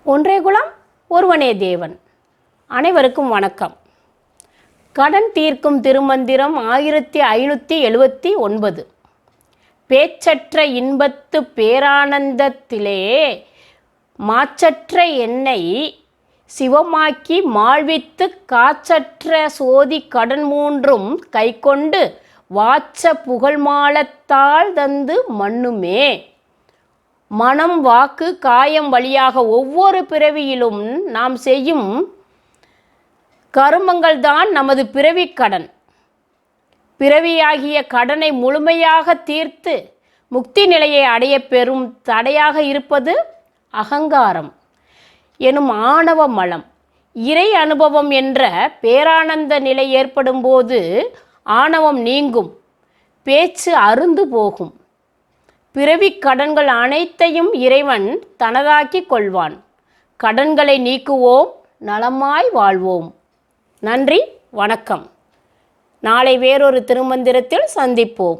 ஒன்றே குலம் ஒருவனே தேவன். அனைவருக்கும் வணக்கம். கடன் தீர்க்கும் திருமந்திரம் 1579. பேச்சற்ற இன்பத்து பேரானந்தத்திலே மாச்சற்ற என்னை சிவமாக்கி மாழ்வித்து காச்சற்ற சோதி கடன் மூன்றும் கைக்கொண்டு வாச்ச புகழ்மாலத்தால் தந்து மண்ணுமே. மனம், வாக்கு, காயம் வழியாக ஒவ்வொரு பிறவியிலும் நாம் செய்யும் கருமங்கள்தான் நமது பிறவி கடன். பிறவியாகிய கடனை முழுமையாக தீர்த்து முக்தி நிலையை அடைய பெறும் தடையாக இருப்பது அகங்காரம் எனும் ஆணவ மலம். இறை அனுபவம் என்ற பேரானந்த நிலை ஏற்படும் போது ஆணவம் நீங்கும், பேச்சு அருந்து போகும். பிறவி கடன்கள் அனைத்தையும் இறைவன் தனதாக்கி கொள்வான். கடன்களை நீக்குவோம், நலமாய் வாழ்வோம். நன்றி, வணக்கம். நாளை வேறொரு திருமந்திரத்தில் சந்திப்போம்.